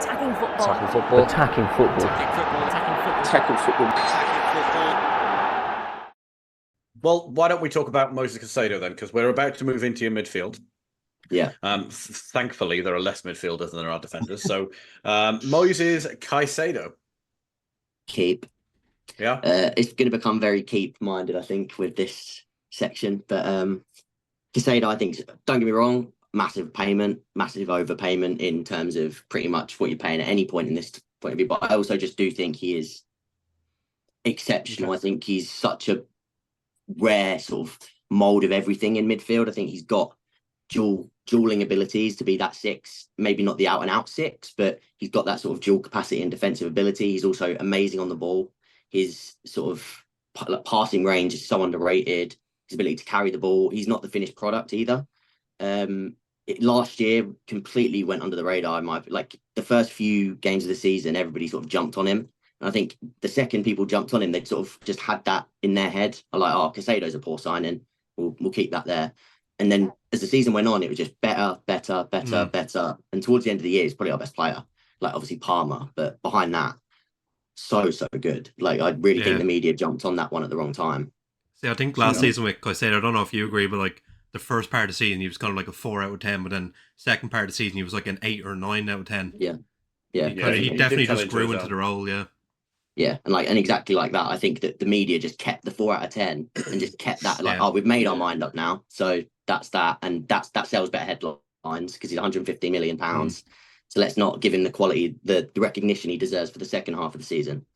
Attacking football. Attacking football. Attacking football. Attacking football. Well, why don't we talk about Moses Caicedo then? Because we're about to move into your midfield. Yeah. Thankfully, there are less midfielders than there are defenders. So, Moses Caicedo. Keep. Yeah. It's going to become very keep-minded, I think, with this section. But Caicedo, I think, don't get me wrong, massive payment, massive overpayment in terms of pretty much what you're paying at any point in this point of view. But I also just do think he is exceptional. Okay. I think he's such a rare sort of mold of everything in midfield. I think he's got dueling abilities to be that six, maybe not the out and out six, but he's got that sort of dual capacity and defensive ability. He's also amazing on the ball. His sort of passing range is so underrated. His ability to carry the ball. He's not the finished product either. Last year completely went under the radar. Like the first few games of the season, everybody sort of jumped on him. And I think the second people jumped on him, they sort of just had that in their head. Like, oh, Caicedo's a poor signing. We'll keep that there. And then as the season went on, it was just better. And towards the end of the year, he's probably our best player. Like obviously Palmer, but behind that, so good. Like I really think the media jumped on that one at the wrong time. See, I think last season with Caicedo, I don't know if you agree, but like the first part of the season, he was kind of like a 4 out of 10, but then second part of the season, he was like an 8 or 9 out of 10. Yeah. He definitely just grew into the role. Yeah, and exactly like that. I think that the media just kept the 4 out of 10 and just kept that like, oh, we've made our mind up now. So that's that, and that sells better headlines because he's 150 million pounds. So let's not give him the quality, the recognition he deserves for the second half of the season.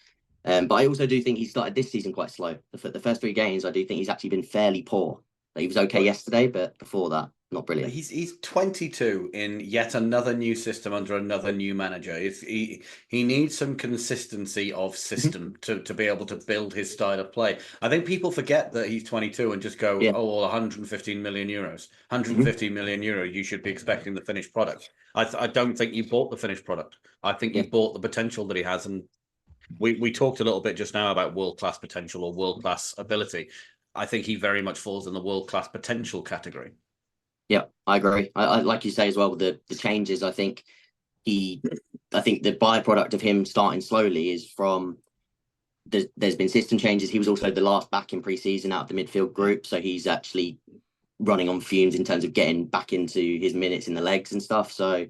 But I also do think he started this season quite slow. The first 3 games, I do think he's actually been fairly poor. Like, he was okay yesterday, but before that, not brilliant. He's 22 in yet another new system under another new manager. He needs some consistency of system to be able to build his style of play. I think people forget that he's 22 and just go, oh, well, 115 million euros. 150 million euro, you should be expecting the finished product. I don't think you bought the finished product. I think you bought the potential that he has. And we talked a little bit just now about world-class potential or world-class ability. I think he very much falls in the world-class potential category. Yeah, I agree. I like you say as well, the changes, I think the byproduct of him starting slowly is from there's been system changes. He was also the last back in pre-season out of the midfield group, so he's actually running on fumes in terms of getting back into his minutes in the legs and stuff. So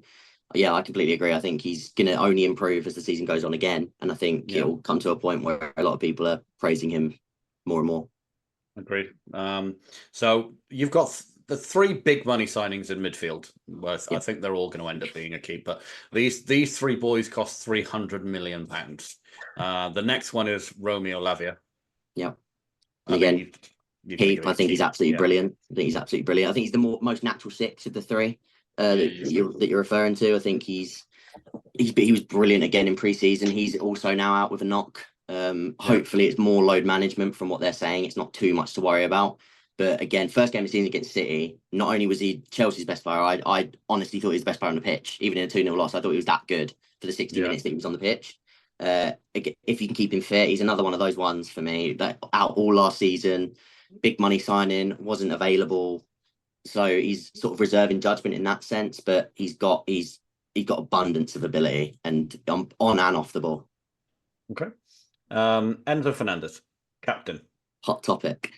yeah, I completely agree. I think he's going to only improve as the season goes on again, and I think it'll come to a point where a lot of people are praising him more and more. Agreed. So you've got the 3 big money signings in midfield. Well, I think they're all going to end up being a keep. But these 3 boys cost £300 million. The next one is Romeo Lavia. Yeah. And again, I think he's absolutely brilliant. I think he's the most natural 6 of the 3 that you're referring to. I think he was brilliant again in pre-season. He's also now out with a knock. Hopefully it's more load management from what they're saying. It's not too much to worry about. But again, first game of the season against City, not only was he Chelsea's best player, I honestly thought he was the best player on the pitch. Even in a 2-0 loss, I thought he was that good for the 60 minutes that he was on the pitch. If you can keep him fit, he's another one of those ones for me that out all last season, big money signing, wasn't available. So he's sort of reserving judgment in that sense, but he's got abundance of ability and on and off the ball. Okay. Enzo Fernandez, captain. Hot topic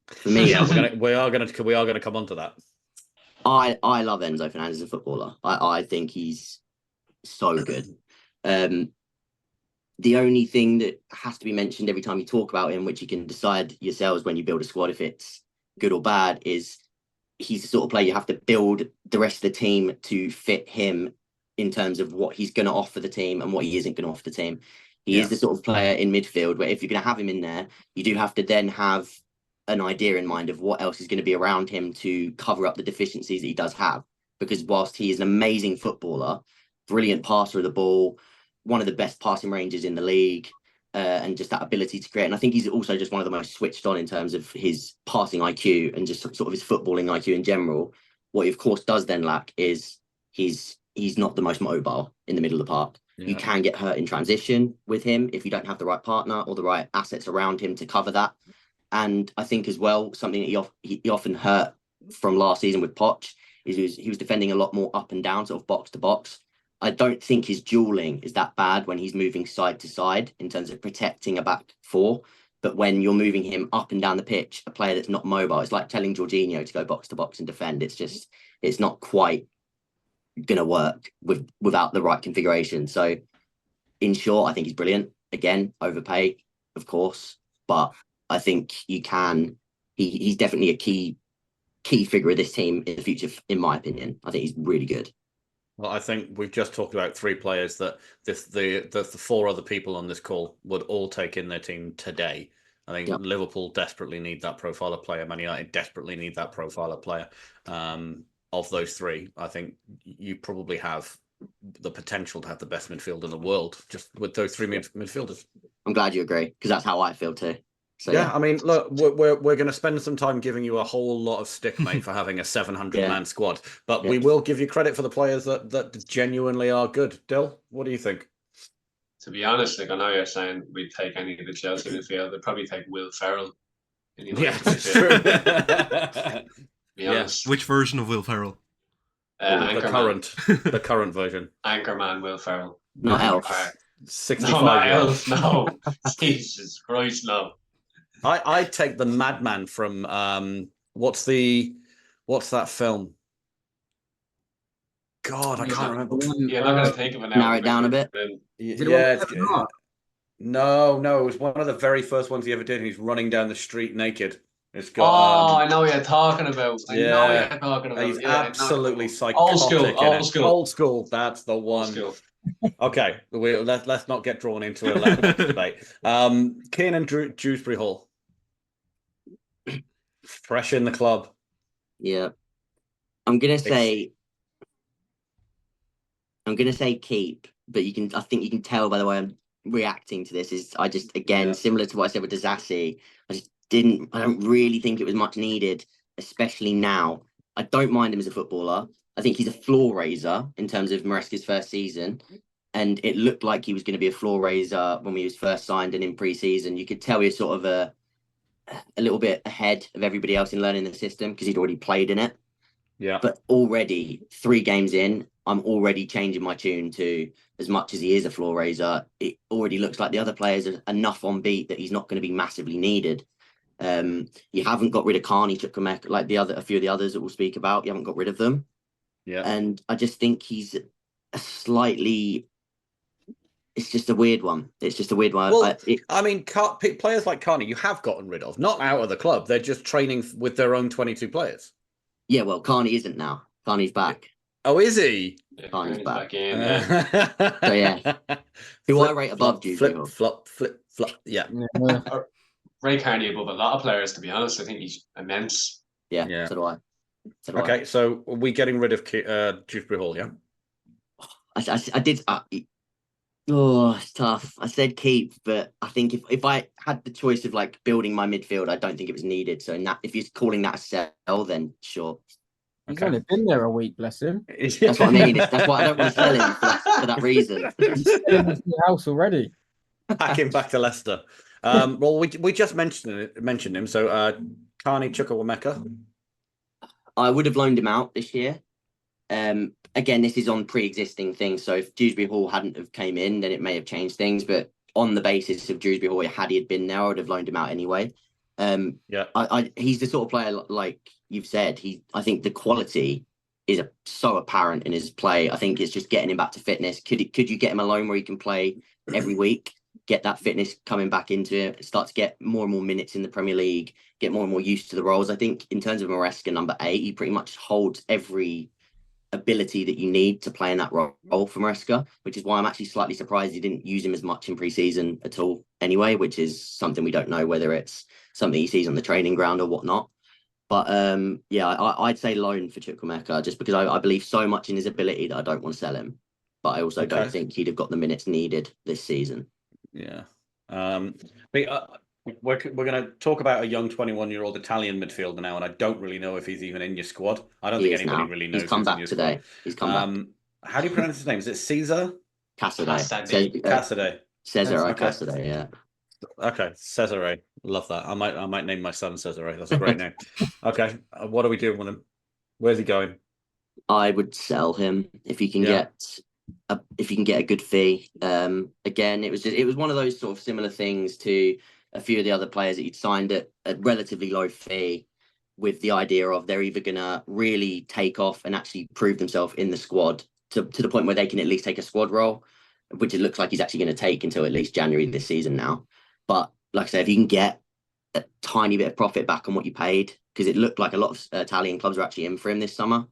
for me. we are gonna come on to that. I love Enzo Fernandez as a footballer. I think he's so good. The only thing that has to be mentioned every time you talk about him, which you can decide yourselves when you build a squad if it's good or bad, is he's the sort of player you have to build the rest of the team to fit him in terms of what he's going to offer the team and what he isn't going to offer the team. He is the sort of player in midfield where if you're going to have him in there, you do have to then have an idea in mind of what else is going to be around him to cover up the deficiencies that he does have. Because whilst he is an amazing footballer, brilliant passer of the ball, one of the best passing ranges in the league, and just that ability to create. And I think he's also just one of the most switched on in terms of his passing IQ and just sort of his footballing IQ in general. What he, of course, does then lack is he's not the most mobile in the middle of the park. You can get hurt in transition with him if you don't have the right partner or the right assets around him to cover that. And I think as well, something that he often hurt from last season with Poch is he was defending a lot more up and down, sort of box to box. I don't think his dueling is that bad when he's moving side to side in terms of protecting a back four. But when you're moving him up and down the pitch, a player that's not mobile, it's like telling Jorginho to go box to box and defend. It's not quite gonna work without the right configuration. So in short, I think he's brilliant. Again, overpay, of course, but I think you can. He's definitely a key figure of this team in the future, in my opinion. I think he's really good. Well, I think we've just talked about 3 players that the 4 other people on this call would all take in their team today. I think Liverpool desperately need that profile of player. Man United desperately need that profile of player. Of those 3, I think you probably have the potential to have the best midfield in the world just with those 3 midfielders. I'm glad you agree, because that's how I feel too. So, yeah, I mean, look, we're going to spend some time giving you a whole lot of stick, mate, for having a 700-man squad. But we will give you credit for the players that genuinely are good. Dill, what do you think? To be honest, like I know you're saying we'd take any of the Chelsea midfield. They'd probably take Will Ferrell. Yeah, that's true. Be honest. Which version of Will Ferrell? The current version. Anchorman Will Ferrell. Not Elf. 65. No, not Elf. No, Jesus Christ, no. I'd take the madman from what's that film? God, I can't remember. You're not going to think of it now. Narrow it down a bit. Yeah. No, it was one of the very first ones he ever did. And he's running down the street naked. It's got. I know what you're talking about. I know what you're talking about. He's absolutely psychotic. Old school. That's the one. Okay, let's not get drawn into a debate. Keane and Dewsbury Hall. Fresh in the club. Yeah. I'm gonna say keep, but I think you can tell by the way I'm reacting to this is similar to what I said with Disassi, I don't really think it was much needed, especially now. I don't mind him as a footballer. I think he's a floor raiser in terms of Maresca's first season. And it looked like he was going to be a floor raiser when he was first signed and in pre-season. You could tell he was sort of a little bit ahead of everybody else in learning the system because he'd already played in it. Yeah. But already 3 games in, I'm already changing my tune to, as much as he is a floor raiser, it already looks like the other players are enough on beat that he's not going to be massively needed. You haven't got rid of Carney, Chukwuemeka, like a few of the others that we'll speak about. You haven't got rid of them. Yeah. And I just think he's it's just a weird one. Well, I mean, players like Carney, you have gotten rid of, not out of the club. They're just training with their own 22 players. Yeah, well, Carney isn't now. Carney's back. Oh, is he? Yeah, Carney's back. In, yeah. So yeah, who I rate above Dewsbury. Flip. Yeah. Ray Carney above a lot of players, to be honest. I think he's immense. Yeah. So do I. Okay, so are we getting rid of Dewsbury Hall? Yeah. I did. It's tough. I said keep, but I think if I had the choice of like building my midfield, I don't think it was needed. So if you're calling that a sell, then sure. He's only been there a week, bless him. That's what I mean. That's why I don't want to sell him for that reason. He's still in the house already. Hacking back to Leicester. Well, we just mentioned him. So Carney, Chukwuemeka. I would have loaned him out this year. Again, this is on pre-existing things. So if Dewsbury Hall hadn't have came in, then it may have changed things. But on the basis of Dewsbury Hall, had he been there, I would have loaned him out anyway. He's the sort of player, like you've said. I think the quality is so apparent in his play. I think it's just getting him back to fitness. Could you get him a loan where he can play every week, get that fitness coming back into it, start to get more and more minutes in the Premier League, get more and more used to the roles? I think in terms of Maresca, number 8, he pretty much holds every ability that you need to play in that role for Maresca, which is why I'm actually slightly surprised he didn't use him as much in pre-season at all anyway, which is something we don't know whether it's something he sees on the training ground or whatnot. But I'd say loan for Chukwuemeka just because I believe so much in his ability that I don't want to sell him. But I also don't think he'd have got the minutes needed this season. Yeah. We're going to talk about a young 21-year-old Italian midfielder now, and I don't really know if he's even in your squad. I don't think anybody really knows. He's come back today. He's come back. How do you pronounce his name? Is it Caesar? Caicedo. Cesare. Caicedo, yeah. Okay, Cesare. Love that. I might name my son Cesare. That's a great name. Okay, what are we doing with him? Where's he going? I would sell him if you can get if you can get a good fee. Again, it was one of those sort of similar things to a few of the other players that you'd signed at a relatively low fee, with the idea of they're either gonna really take off and actually prove themselves in the squad to the point where they can at least take a squad role, which it looks like he's actually going to take until at least January this season now. But like I said, if you can get a tiny bit of profit back on what you paid, because it looked like a lot of Italian clubs are actually in for him this summer,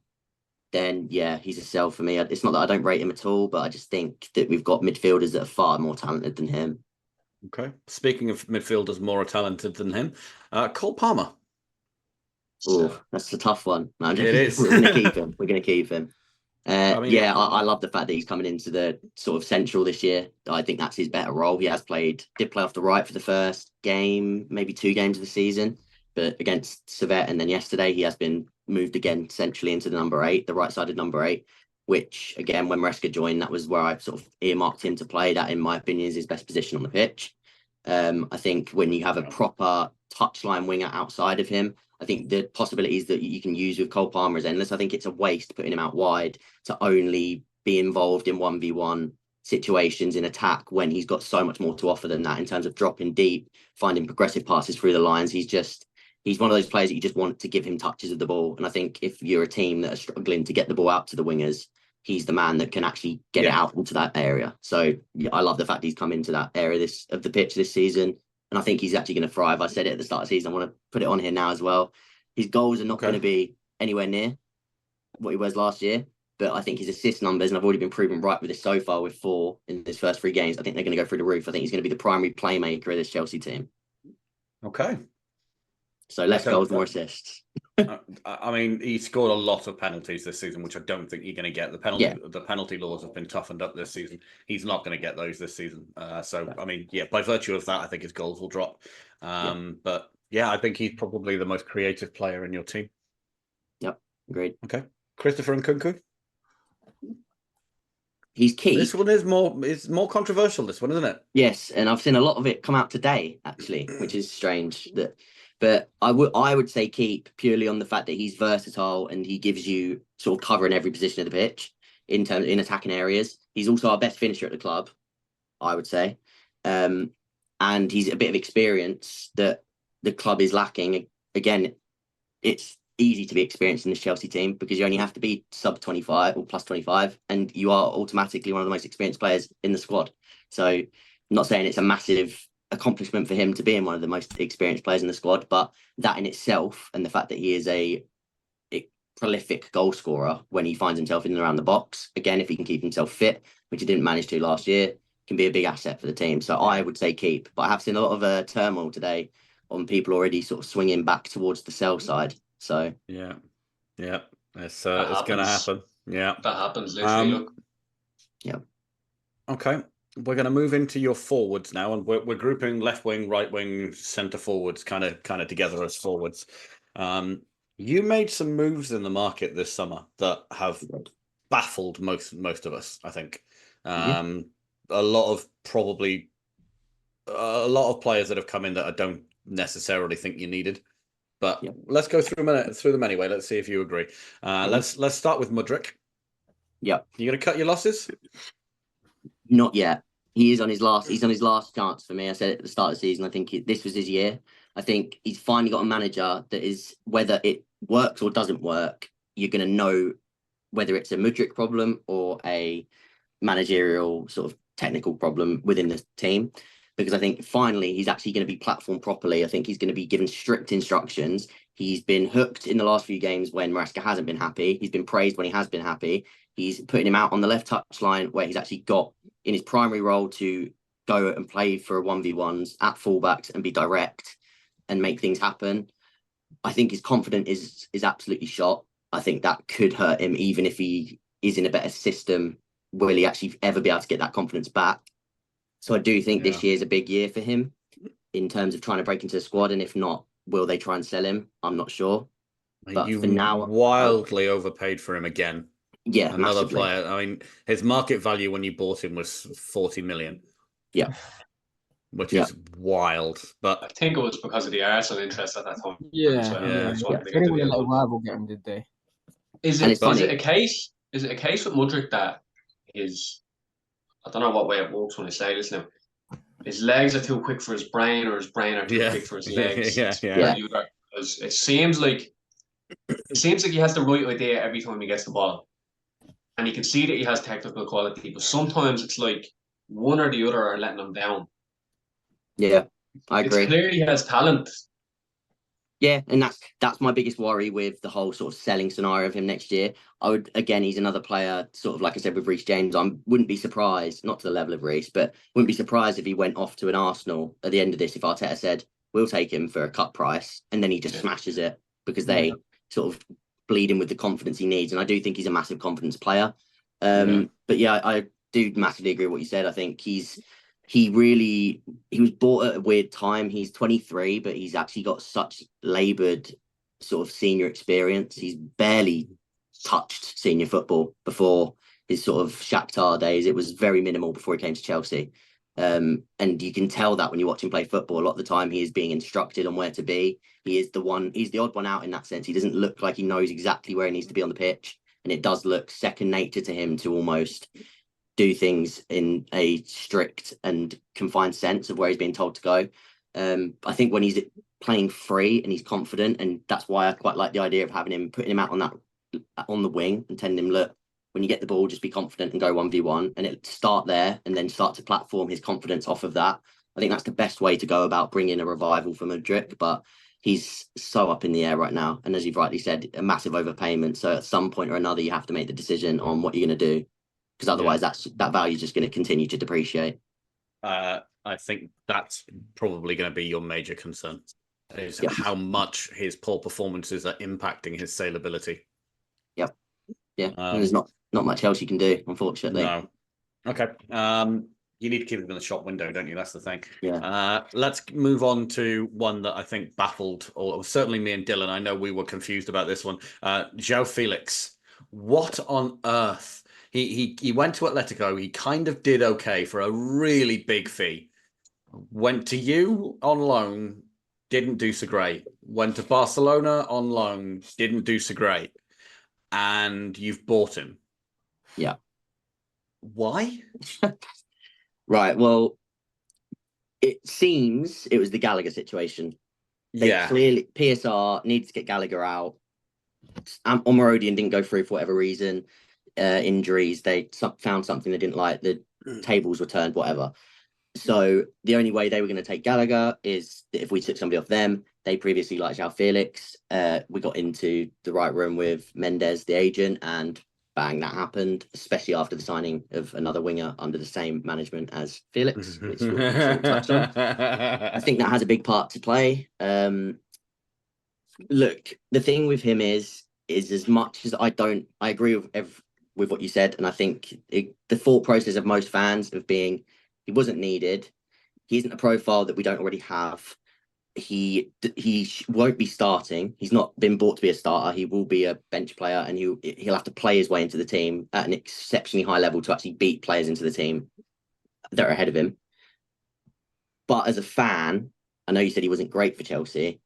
then yeah, he's a sell for me. It's not that I don't rate him at all, but I just think that we've got midfielders that are far more talented than him. Okay. Speaking of midfielders more talented than him, Cole Palmer. Oh, that's a tough one. No, It is. We're going to keep him. We're going to keep him. I mean, I love the fact that he's coming into the sort of central this year. I think that's his better role. He did play off the right for the first game, maybe 2 games of the season, but against Servette, and then yesterday he has been moved again centrally into the number 8, the right-sided number 8, which again, when Maresca joined, that was where I sort of earmarked him to play. That, in my opinion, is his best position on the pitch. I think when you have a proper touchline winger outside of him, I think the possibilities that you can use with Cole Palmer is endless. I think it's a waste putting him out wide to only be involved in 1v1 situations in attack when he's got so much more to offer than that in terms of dropping deep, finding progressive passes through the lines. He's one of those players that you just want to give him touches of the ball. And I think if you're a team that are struggling to get the ball out to the wingers, he's the man that can actually get it out into that area. So yeah, I love the fact he's come into that area of the pitch this season. And I think he's actually going to thrive. I said it at the start of the season. I want to put it on here now as well. His goals are not going to be anywhere near what he was last year. But I think his assist numbers, and I've already been proven right with this so far with 4 in his first 3 games, I think they're going to go through the roof. I think he's going to be the primary playmaker of this Chelsea team. Okay. So less goals, more assists. I mean, he scored a lot of penalties this season, which I don't think you're going to get. The penalty laws have been toughened up this season. He's not going to get those this season. I mean, yeah, by virtue of that, I think his goals will drop. But yeah, I think he's probably the most creative player in your team. Yep, agreed. Okay. Christopher Nkunku? He's key. This one is more controversial, this one, isn't it? Yes, and I've seen a lot of it come out today, actually, which is strange. But I would say keep, purely on the fact that he's versatile and he gives you sort of cover in every position of the pitch in attacking areas. He's also our best finisher at the club, I would say. And he's a bit of experience that the club is lacking. Again, it's easy to be experienced in this Chelsea team because you only have to be sub 25 or plus 25 and you are automatically one of the most experienced players in the squad. So I'm not saying it's a massive accomplishment for him to be in one of the most experienced players in the squad, but that in itself, and the fact that he is a prolific goal scorer when he finds himself in and around the box, again, if he can keep himself fit, which he didn't manage to last year, can be a big asset for the team. So I would say keep, but I have seen a lot of turmoil today on people already sort of swinging back towards the sell side. So yeah, it's going to happen. Yeah, that happens literally. Look. Yeah. Okay. We're going to move into your forwards now, and we're grouping left wing, right wing, centre forwards, kind of together as forwards. You made some moves in the market this summer that have baffled most of us, I think. A lot of players that have come in that I don't necessarily think you needed, but let's go through them anyway. Let's see if you agree. Let's start with Mudryk. Yeah, you going to cut your losses? Not yet. He's on his last chance for me. I said it at the start of the season. I think this was his year. I think he's finally got a manager that is, whether it works or doesn't work, you're going to know whether it's a Mudryk problem or a managerial sort of technical problem within the team. Because I think finally he's actually going to be platformed properly. I think he's going to be given strict instructions. He's been hooked in the last few games when Maresca hasn't been happy. He's been praised when he has been happy. He's putting him out on the left touch line where he's actually got in his primary role to go and play for 1v1s at fullbacks and be direct and make things happen. I think his confidence is absolutely shot. I think that could hurt him even if he is in a better system. Will he actually ever be able to get that confidence back? So I do think this year is a big year for him in terms of trying to break into the squad. And if not, will they try and sell him? I'm not sure. But you for now, wildly overpaid for him again. Yeah, another massively. player. I mean, his market value when you bought him was 40 million. Yeah, which is wild. But I think it was because of the Arsenal interest at that time. Yeah, So, yeah. that's They what they didn't got want the to let a deal. rival get him, did they? Is And it it's funny. a case with Mudryk that I don't know what way it works when I say this now. His legs are too quick for his brain, or his brain are too quick for his legs. Yeah. Because it seems like he has the right idea every time he gets the ball, and you can see that he has technical quality. But sometimes it's like one or the other are letting him down. Yeah, I It's agree. clear he has talent. Yeah, and that's my biggest worry with the whole sort of selling scenario of him next year. He's another player, sort of like I said with Reece James. I wouldn't be surprised, not to the level of Reece, but wouldn't be surprised if he went off to an Arsenal at the end of this. If Arteta said we'll take him for a cut price, and then he just smashes it because they sort of bleed him with the confidence he needs. And I do think he's a massive confidence player. But yeah, I do massively agree with what you said. I think he was bought at a weird time. He's 23, but he's actually got such laboured sort of senior experience. He's barely touched senior football before his sort of Shakhtar days. It was very minimal before he came to Chelsea. And you can tell that when you watch him play football. A lot of the time he is being instructed on where to be. He's the odd one out in that sense. He doesn't look like he knows exactly where he needs to be on the pitch. And it does look second nature to him to almost do things in a strict and confined sense of where he's being told to go. I think when he's playing free and he's confident, and that's why I quite like the idea of putting him out on the wing and telling him, look, when you get the ball, just be confident and go 1v1, and it'll start there and then start to platform his confidence off of that. I think that's the best way to go about bringing a revival for Mudryk, but he's so up in the air right now. And as you've rightly said, a massive overpayment. So at some point or another, you have to make the decision on what you're going to do, because otherwise that value is just going to continue to depreciate. I think that's probably going to be your major concern, is how much his poor performances are impacting his saleability. Yep. Yeah. And there's not much else you can do, unfortunately. No. Okay. You need to keep him in the shop window, don't you? That's the thing. Yeah. Let's move on to one that I think baffled, or certainly me and Dylan. I know we were confused about this one. João Felix. What on earth? He went to Atletico. He kind of did okay for a really big fee. Went to you on loan, didn't do so great. Went to Barcelona on loan, didn't do so great. And you've bought him. Yeah. Why? Right. Well, it seems it was the Gallagher situation. Clearly, PSR needs to get Gallagher out. Omarodian didn't go through for whatever reason. Injuries. They found something they didn't like. The tables were turned, whatever. So the only way they were going to take Gallagher is if we took somebody off them. They previously liked João Felix. We got into the right room with Mendes, the agent, and bang, that happened, especially after the signing of another winger under the same management as Felix, which we'll touch on. I think that has a big part to play. Look, the thing with him is as much as I agree with what you said, and I think the thought process of most fans of being he wasn't needed. He isn't a profile that we don't already have. He won't be starting. He's not been bought to be a starter. He will be a bench player, and he'll have to play his way into the team at an exceptionally high level to actually beat players into the team that are ahead of him. But as a fan, I know you said he wasn't great for Chelsea.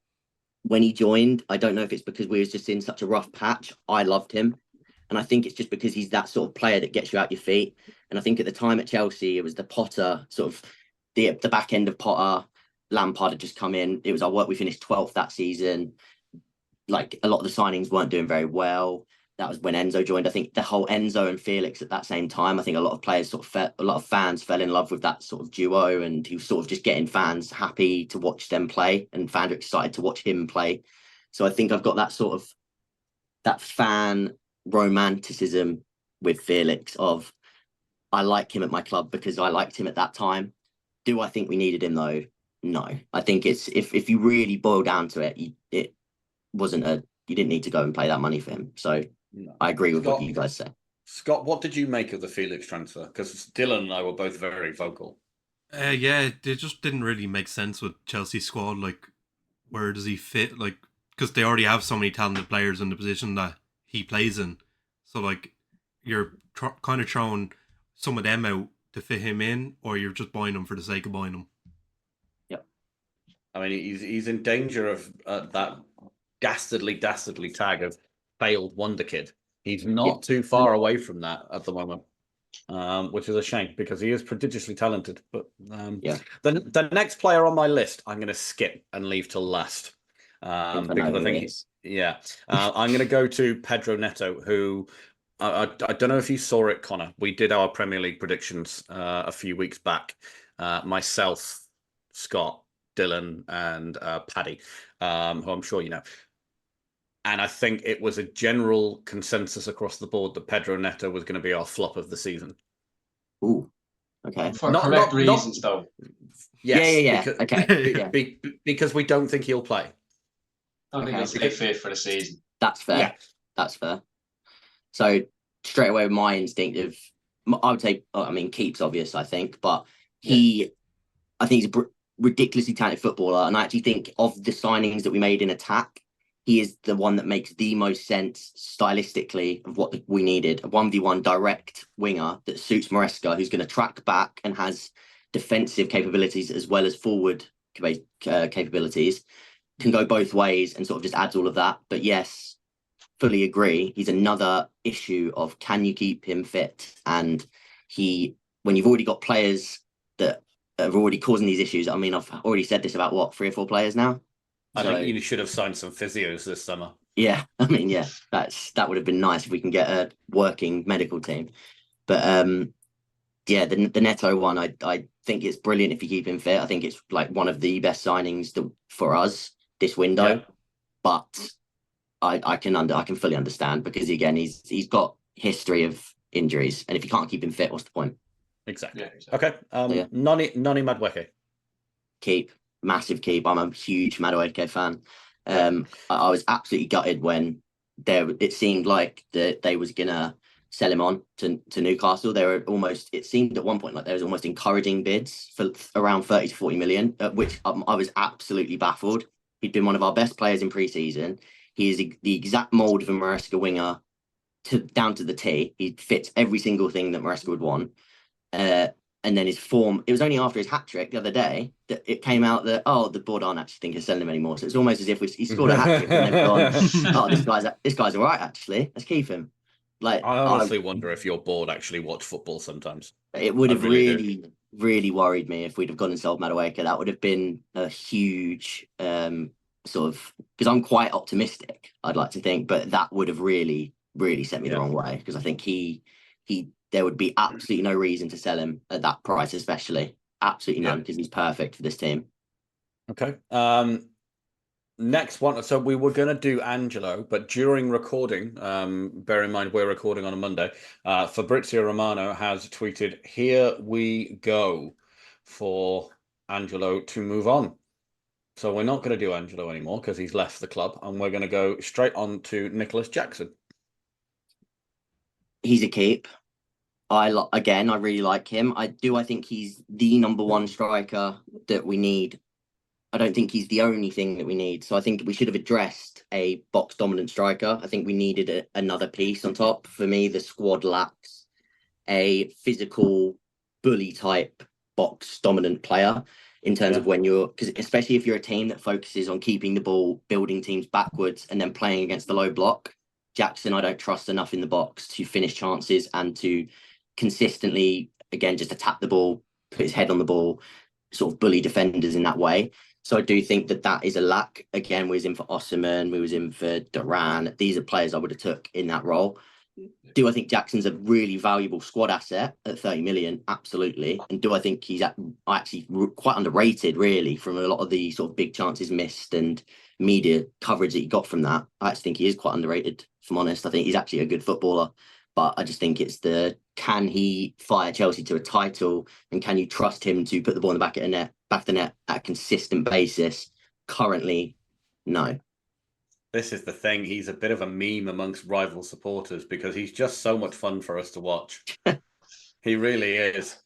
When he joined, I don't know if it's because we was just in such a rough patch. I loved him. And I think it's just because he's that sort of player that gets you out your feet. And I think at the time at Chelsea, it was the Potter, sort of the back end of Potter. Lampard had just come in. It was our work. We finished 12th that season. Like, a lot of the signings weren't doing very well. That was when Enzo joined. I think the whole Enzo and Felix at that same time, I think a lot of fans fell in love with that sort of duo, and he was sort of just getting fans happy to watch them play, and fans are excited to watch him play. So I think I've got that fan romanticism with Felix of, I like him at my club because I liked him at that time. Do I think we needed him though? No. I think it's if you really boil down to it, it wasn't you didn't need to go and pay that money for him. So no. I agree with what you guys say. Scott, what did you make of the Felix transfer? Because Dylan and I were both very vocal. Yeah, it just didn't really make sense with Chelsea's squad. Like, where does he fit? Like, because they already have so many talented players in the position that he plays in. So, like, you're kind of throwing some of them out to fit him in, or you're just buying them for the sake of buying them. Yep. I mean, he's in danger of that dastardly tag of failed wonder kid. He's not too far away from that at the moment. which is a shame because he is prodigiously talented. But Yeah. the next player on my list, I'm going to skip and leave till last I know because I who think it is. I'm going to go to Pedro Neto, who I don't know if you saw it, Connor. We did our Premier League predictions a few weeks back. Myself, Scott, Dylan, and Paddy, who I'm sure you know. And I think it was a general consensus across the board that Pedro Neto was going to be our flop of the season. Ooh, okay. For correct reasons, though. Yes, Yeah. because, Okay. Yeah. because we don't think he'll play. I don't think he'll stay fit for the season. That's fair. Yeah. That's fair. So straight away, my instinct of, I would say, I mean, Keep's obvious, I think, but I think he's a ridiculously talented footballer. And I actually think of the signings that we made in attack, he is the one that makes the most sense stylistically of what we needed. A 1v1 direct winger that suits Maresca, who's going to track back and has defensive capabilities as well as forward capabilities, can go both ways and sort of just adds all of that. But yes, fully agree. He's another issue of can you keep him fit? And when you've already got players that are already causing these issues, I mean, I've already said this about 3 or 4 players now. I think you should have signed some physios this summer. Yeah, I mean, yeah, that would have been nice if we can get a working medical team. But yeah, the Neto one, I think it's brilliant if you keep him fit. I think it's like one of the best signings for us this window. Yeah. But I can fully understand because again, he's got history of injuries, and if you can't keep him fit, what's the point? Exactly. Yeah, exactly. Okay. Noni Madueke. Keep. Massive keep. I'm a huge Madueke fan. I was absolutely gutted when it seemed like they was gonna sell him on to Newcastle. It seemed at one point like there was almost encouraging bids for around 30 to 40 million, at which I was absolutely baffled. He'd been one of our best players in pre-season. He is the exact mold of a Maresca winger down to the T. He fits every single thing that Maresca would want. And then his form, it was only after his hat-trick the other day that it came out that, the board aren't actually thinking of selling him anymore. So it's almost as if he scored a hat-trick and they've gone, this guy's all right, actually. Let's keep him. Like, I honestly wonder if your board actually watch football sometimes. It would have really worried me if we'd have gone and sold Madueke. That would have been a huge sort of, because I'm quite optimistic, I'd like to think, but that would have really set me the wrong way, because I think there would be absolutely no reason to sell him at that price, especially. Absolutely none, because he's perfect for this team. Okay. Next one. So we were going to do Angelo, but during recording, bear in mind we're recording on a Monday, Fabrizio Romano has tweeted, "Here we go for Angelo to move on." So we're not going to do Angelo anymore because he's left the club, and we're going to go straight on to Nicholas Jackson. He's a keep. I really like him. I think he's the number one striker that we need. I don't think he's the only thing that we need. So I think we should have addressed a box dominant striker. I think we needed another piece on top. For me, the squad lacks a physical bully type box dominant player in terms of because especially if you're a team that focuses on keeping the ball, building teams backwards, and then playing against the low block. Jackson, I don't trust enough in the box to finish chances and to consistently, again, just attack the ball, put his head on the ball, sort of bully defenders in that way. So I do think that is a lack. Again, we was in for Osimhen, we was in for Duran. These are players I would have took in that role. Do I think Jackson's a really valuable squad asset at 30 million? Absolutely. And do I think he's actually quite underrated, really, from a lot of the sort of big chances missed and media coverage that he got from that? I actually think he is quite underrated, if I'm honest. I think he's actually a good footballer. But I just think it's can he fire Chelsea to a title, and can you trust him to put the ball in the back of the net at a consistent basis? Currently, no. This is the thing. He's a bit of a meme amongst rival supporters because he's just so much fun for us to watch. He really is.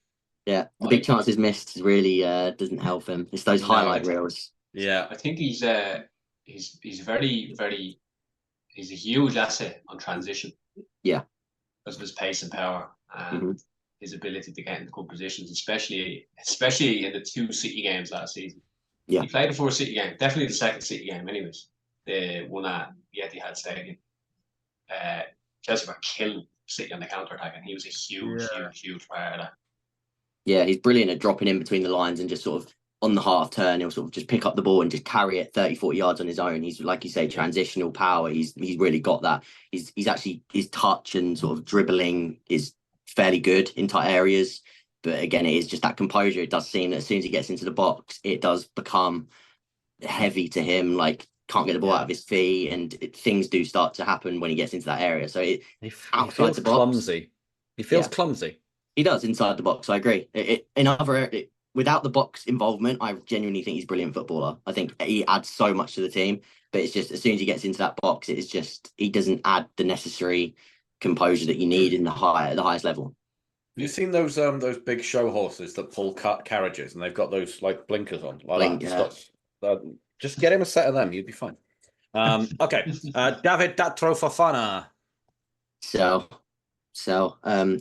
Yeah, the big chances missed really doesn't help him. It's those highlight reels. Yeah, I think he's a huge asset on transition. Yeah. Because of his pace and power and his ability to get into good positions, especially in the 2 City games last season. Yeah. He played the 4 City game, definitely the second City game anyways. The one at the Etihad Stadium. Chelsea were killing City on the counter attack, and he was a huge part of that. Yeah, he's brilliant at dropping in between the lines and just sort of on the half turn, he'll sort of just pick up the ball and just carry it 30, 40 yards on his own. He's, like you say, transitional power. He's really got that. He's actually, his touch and sort of dribbling is fairly good in tight areas. But again, it is just that composure. It does seem that as soon as he gets into the box, it does become heavy to him, like can't get the ball out of his feet, and things do start to happen when he gets into that area. So he feels clumsy. He feels clumsy. He does inside the box. I agree. Without the box involvement, I genuinely think he's a brilliant footballer. I think he adds so much to the team, but it's just as soon as he gets into that box, it is just he doesn't add the necessary composure that you need in the highest level. Have you seen those big show horses that pull carriages and they've got those like blinkers on? Just get him a set of them, you'd be fine. Okay, David Datro Fofana. So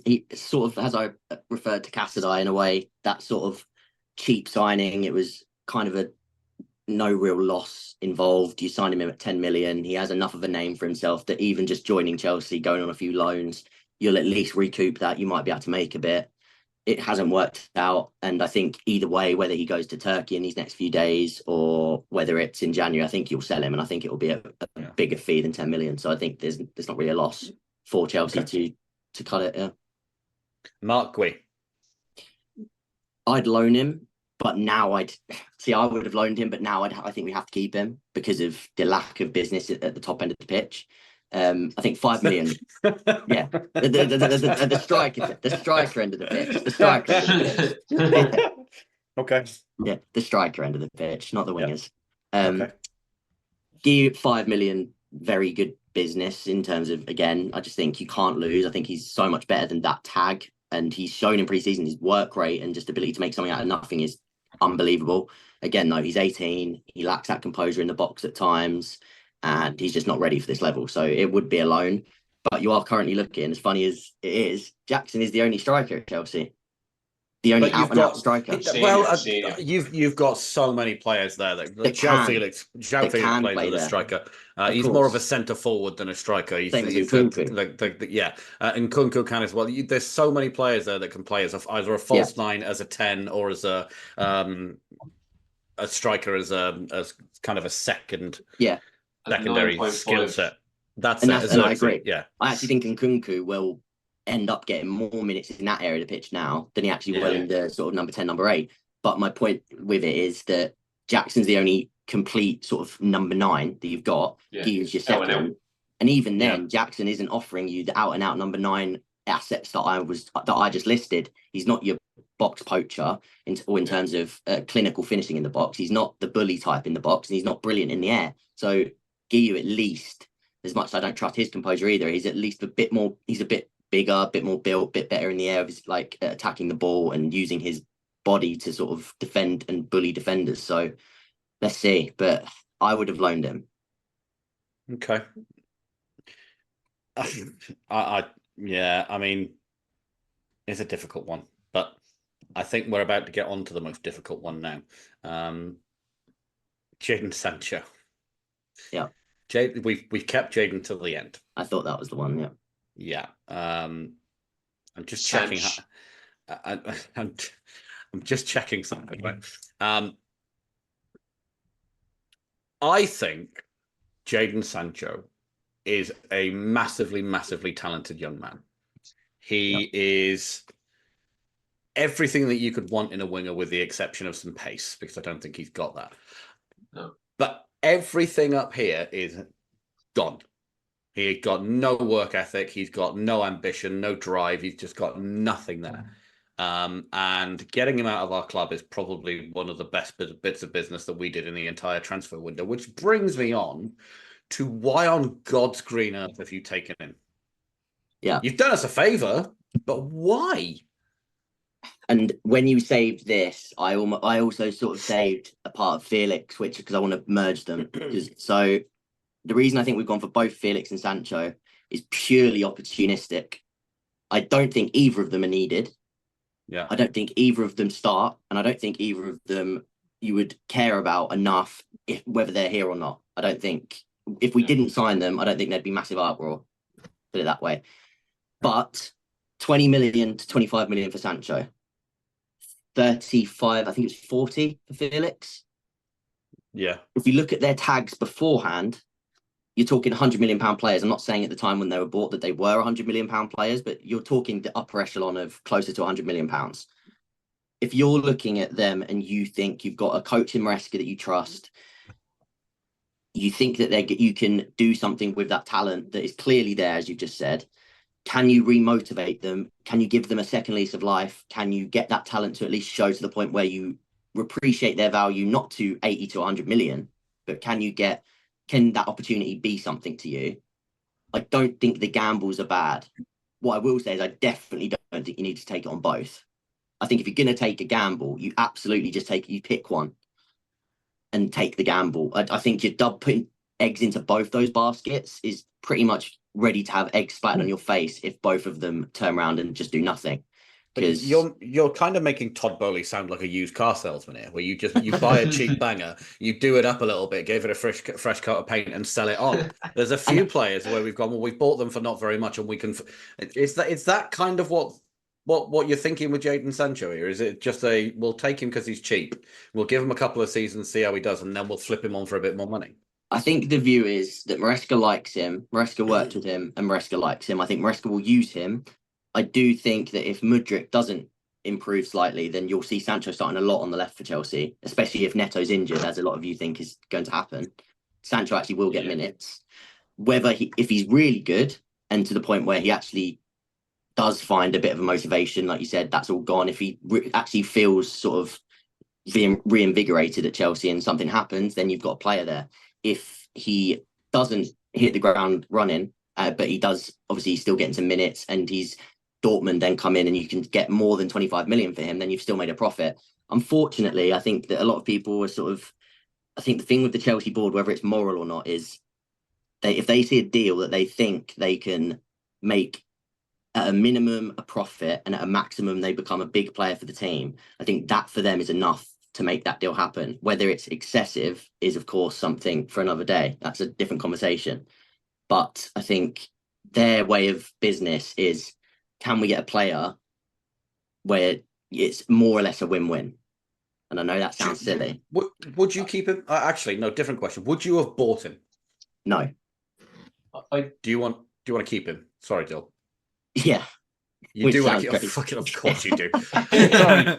he sort of, as I referred to Caicedo in a way, that sort of cheap signing. It was kind of a no real loss involved. You signed him at 10 million. He has enough of a name for himself that even just joining Chelsea, going on a few loans, you'll at least recoup that. You might be able to make a bit. It hasn't worked out. And I think either way, whether he goes to Turkey in these next few days or whether it's in January, I think you'll sell him. And I think it will be a bigger fee than 10 million. So I think there's not really a loss for Chelsea to cut it. Yeah. Mark Gui. I'd loan him, but now I would have loaned him, but now I think we have to keep him because of the lack of business at the top end of the pitch. I think 5 million. Yeah, the striker end of the pitch. The striker end of the pitch. Okay. Yeah, the striker end of the pitch, not the wingers. Okay. Give 5 million, very good business in terms of, again, I just think you can't lose. I think he's so much better than that tag, and he's shown in pre-season his work rate and just ability to make something out of nothing is unbelievable. Again, though, he's 18. He lacks that composure in the box at times, and he's just not ready for this level. So it would be a loan. But you are currently looking, as funny as it is, Jackson is the only striker at Chelsea. The only out-and-out striker. You've got so many players there that João Felix plays as a striker. He's more of a centre forward than a striker. Same as Nkunku. And Nkunku can as well. There's so many players there that can play as either a false nine, as a 10, or as a striker, as kind of a secondary skill set. I agree. Yeah, I actually think Nkunku will end up getting more minutes in that area of the pitch now than he actually will in the sort of number 10, number 8. But my point with it is that Jackson's the only complete sort of number 9 that you've got. He's your second. And even then, Jackson isn't offering you the out-and-out number 9 assets that I just listed. He's not your box poacher in terms of clinical finishing in the box. He's not the bully type in the box, and he's not brilliant in the air. So Guiu, at least, as much as I don't trust his composure either, he's at least a bit more, he's a bit bigger, a bit more built, a bit better in the air, like attacking the ball and using his body to sort of defend and bully defenders. So let's see, but I would have loaned him. Okay. I mean, it's a difficult one, but I think we're about to get on to the most difficult one now. Jadon Sancho. Yeah. We've kept Jadon till the end. I thought that was the one. Yeah. I'm just checking. I'm just checking something. Right? I think Jadon Sancho is a massively, massively talented young man. He is everything that you could want in a winger, with the exception of some pace, because I don't think he's got that. No. But everything up here is gone. He got no work ethic. He's got no ambition, no drive. He's just got nothing there. And getting him out of our club is probably one of the best bits of business that we did in the entire transfer window, which brings me on to why on God's green earth have you taken him? Yeah. You've done us a favour, but why? And when you saved this, I also sort of saved a part of Felix, because I want to merge them. So the reason I think we've gone for both Felix and Sancho is purely opportunistic. I don't think either of them are needed. Yeah. I don't think either of them start, and I don't think either of them you would care about enough whether they're here or not. I don't think if we didn't sign them, I don't think there'd be massive uproar. Put it that way. But 20 million to 25 million for Sancho. 35, I think it's 40 for Felix. Yeah. If you look at their tags beforehand, you're talking £100 million players. I'm not saying at the time when they were bought that they were £100 million players, but you're talking the upper echelon of closer to £100 million. If you're looking at them and you think you've got a coach in Maresca that you trust, you think that you can do something with that talent that is clearly there, as you just said. Can you remotivate them? Can you give them a second lease of life? Can you get that talent to at least show to the point where you appreciate their value, not to 80 to 100 million, but can that opportunity be something to you? I don't think the gambles are bad. What I will say is I definitely don't think you need to take it on both. I think if you're going to take a gamble, you absolutely just pick one and take the gamble. I think you're putting eggs into both those baskets is pretty much ready to have eggs splattered on your face if both of them turn around and just do nothing. Because you're kind of making Todd Bowley sound like a used car salesman here, where you buy a cheap banger, you do it up a little bit, give it a fresh coat of paint, and sell it on. There's a few players where we've gone, well, we've bought them for not very much, and we can. Is that kind of what you're thinking with Jadon Sancho here? Is it just we'll take him because he's cheap, we'll give him a couple of seasons, see how he does, and then we'll flip him on for a bit more money? I think the view is that Maresca likes him. Maresca worked with him, and Maresca likes him. I think Maresca will use him. I do think that if Mudryk doesn't improve slightly, then you'll see Sancho starting a lot on the left for Chelsea, especially if Neto's injured, as a lot of you think is going to happen. Sancho actually will get minutes. If he's really good and to the point where he actually does find a bit of a motivation, like you said, that's all gone. If he actually feels sort of reinvigorated at Chelsea and something happens, then you've got a player there. If he doesn't hit the ground running, but he does, obviously he's still getting some minutes and he's Dortmund then come in and you can get more than 25 million for him, then you've still made a profit. Unfortunately, I think that a lot of people are I think the thing with the Chelsea board, whether it's moral or not, is if they see a deal that they think they can make at a minimum a profit and at a maximum they become a big player for the team, I think that for them is enough to make that deal happen. Whether it's excessive is, of course, something for another day. That's a different conversation. But I think their way of business is, can we get a player where it's more or less a win-win? And I know that sounds silly. Would you keep him? Actually, no, different question. Would you have bought him? No. Do you want to keep him? Sorry, Dill. Yeah. You do want to keep him. Fucking, of course you do. Sorry.